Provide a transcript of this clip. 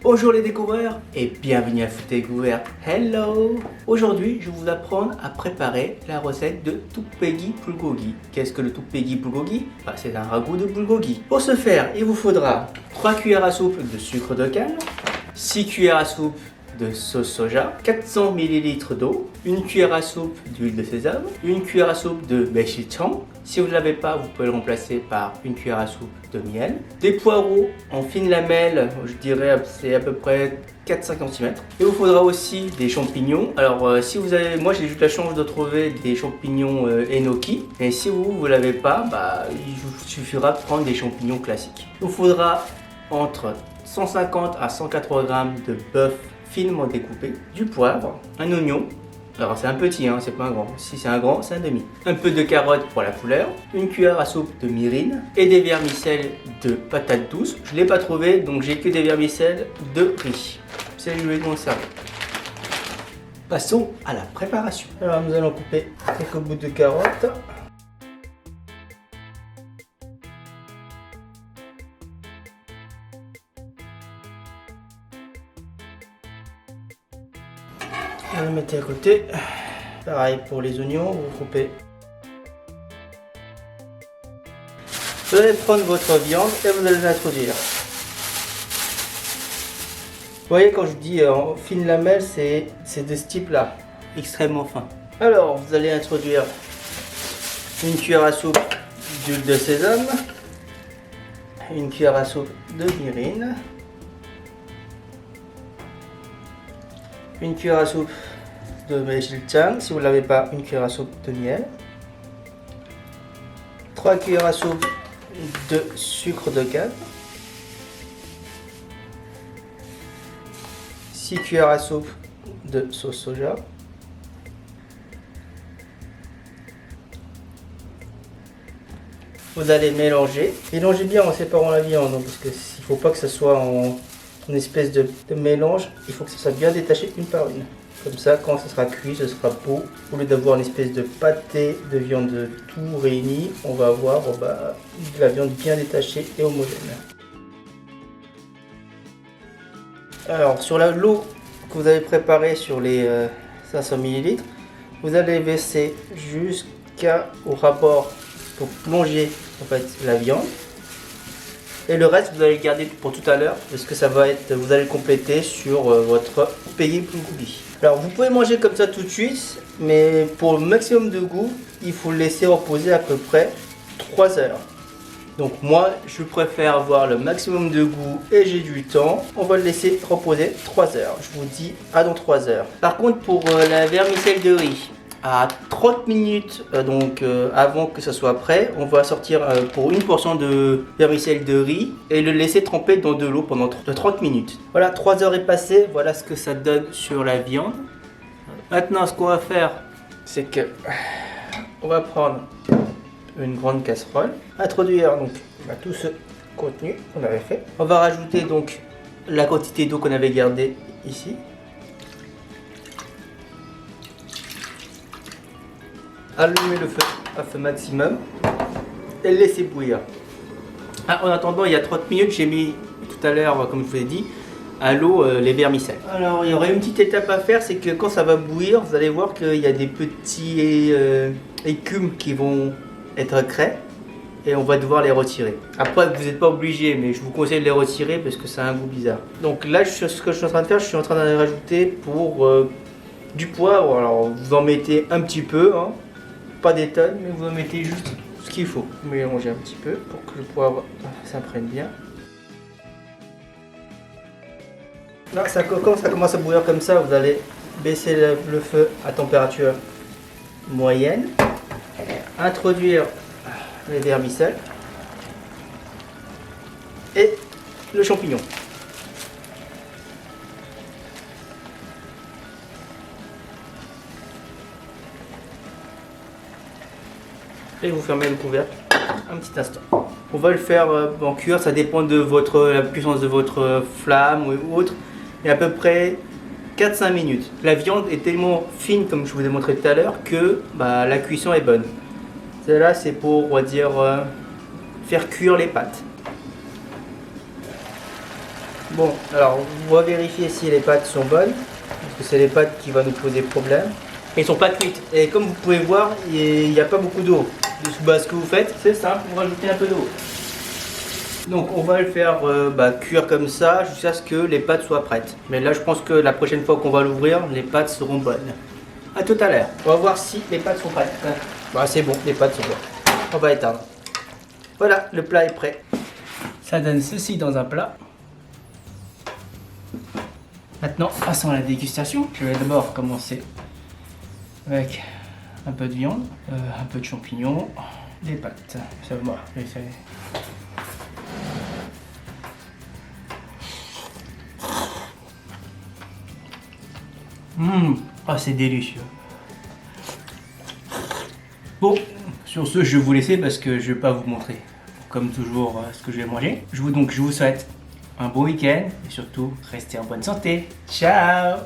Bonjour les découvreurs et bienvenue à Food Découverte. Hello. Aujourd'hui, je vais vous apprendre à préparer la recette de tteokbokki bulgogi. Qu'est-ce que le tteokbokki bulgogi? C'est un ragoût de bulgogi. Pour ce faire, il vous faudra 3 cuillères à soupe de sucre de canne, 6 cuillères à soupe de sauce soja, 400 ml d'eau, 1 cuillère à soupe d'huile de sésame, 1 cuillère à soupe de baechan. Si vous ne l'avez pas, vous pouvez le remplacer par 1 cuillère à soupe de miel, des poireaux en fines lamelles, je dirais c'est à peu près 4-5 cm. Il vous faudra aussi des champignons. Alors si vous avez, moi j'ai eu la chance de trouver des champignons enoki, et si vous ne l'avez pas, il vous suffira de prendre des champignons classiques. Il vous faudra entre 150 à 180 g de bœuf finement découpé, du poivre, un oignon, alors c'est un petit, c'est pas un grand, si c'est un grand, c'est un demi, un peu de carotte pour la couleur, 1 cuillère à soupe de mirin et des vermicelles de patates douces. Je ne l'ai pas trouvé, donc j'ai que des vermicelles de riz. C'est je vais conserver. Passons à la préparation. Alors nous allons couper quelques bouts de carotte. Vous le mettez à côté. Pareil pour les oignons, vous coupez. Vous allez prendre votre viande et vous allez l'introduire. Vous voyez, quand je dis en fine lamelle, c'est de ce type là, extrêmement fin. Alors vous allez introduire 1 cuillère à soupe d'huile de sésame, 1 cuillère à soupe de mirin, 1 cuillère à soupe de baechan, si vous ne l'avez pas, 1 cuillère à soupe de miel, 3 cuillères à soupe de sucre de canne, 6 cuillères à soupe de sauce soja, vous allez mélanger bien en séparant la viande, parce qu'il ne faut pas que ça soit en une espèce de mélange, il faut que ça soit bien détaché une par une. Comme ça, quand ça sera cuit, ce sera beau. Au lieu d'avoir une espèce de pâté de viande tout réuni, on va avoir de la viande bien détachée et homogène. Alors, sur l'eau que vous avez préparée sur les 500 ml, vous allez verser jusqu'au rapport pour plonger en fait la viande. Et le reste, vous allez le garder pour tout à l'heure, parce que ça va être, vous allez le compléter sur votre tteokbokki bulgogi. Alors, vous pouvez manger comme ça tout de suite, mais pour le maximum de goût, il faut le laisser reposer à peu près 3 heures. Donc moi, je préfère avoir le maximum de goût et j'ai du temps. On va le laisser reposer 3 heures. Je vous dis à dans 3 heures. Par contre, pour la vermicelle de riz, à 30 minutes avant que ça soit prêt, on va sortir pour une portion de vermicelle de riz et le laisser tremper dans de l'eau pendant 30 minutes. Voilà, 3 heures est passées, voilà ce que ça donne sur la viande. Maintenant, ce qu'on va faire, c'est que on va prendre une grande casserole, introduire donc tout ce contenu qu'on avait fait. On va rajouter donc la quantité d'eau qu'on avait gardée ici. Allumer le feu à feu maximum et le laisser bouillir. En attendant, il y a 30 minutes, j'ai mis tout à l'heure, comme je vous ai dit, à l'eau les vermicelles. Alors, il y aurait une petite étape à faire, c'est que quand ça va bouillir, vous allez voir qu'il y a des petits écumes qui vont être créés et on va devoir les retirer. Après, vous n'êtes pas obligé, mais je vous conseille de les retirer parce que ça a un goût bizarre. Donc là, ce que je suis en train de faire, je suis en train de rajouter pour du poivre. Alors, vous en mettez un petit peu, pas des tonnes, mais vous en mettez juste ce qu'il faut. Vous mélangez un petit peu pour que le poivre s'imprègne bien. Là, quand ça commence à bouillir comme ça, vous allez baisser le feu à température moyenne, introduire les vermicelles et le champignon. Et vous fermez le couvercle un petit instant. On va le faire en cuire, ça dépend de la puissance de votre flamme ou autre, mais à peu près 4-5 minutes. La viande est tellement fine, comme je vous ai montré tout à l'heure, que la cuisson est bonne. Celle-là, c'est pour, on va dire, faire cuire les pâtes. Bon, alors on va vérifier si les pâtes sont bonnes, parce que c'est les pâtes qui vont nous poser problème. Et ils sont pas cuites. Et comme vous pouvez voir, il n'y a pas beaucoup d'eau. Bah, ce que vous faites, c'est simple, vous rajoutez un peu d'eau. Donc on va le faire cuire comme ça jusqu'à ce que les pâtes soient prêtes. Mais là je pense que la prochaine fois qu'on va l'ouvrir, les pâtes seront bonnes. A tout à l'heure. On va voir si les pâtes sont prêtes. Bah, c'est bon, les pâtes sont bonnes. On va éteindre. Voilà, le plat est prêt. Ça donne ceci dans un plat. Maintenant, passons à la dégustation. Je vais d'abord commencer avec un peu de viande, un peu de champignons, des pâtes. Ça va, je vais faire. Ah, c'est délicieux. Bon, sur ce, je vais vous laisser parce que je ne vais pas vous montrer, comme toujours, ce que je vais manger. Je vous souhaite un bon week-end et surtout, restez en bonne santé. Ciao!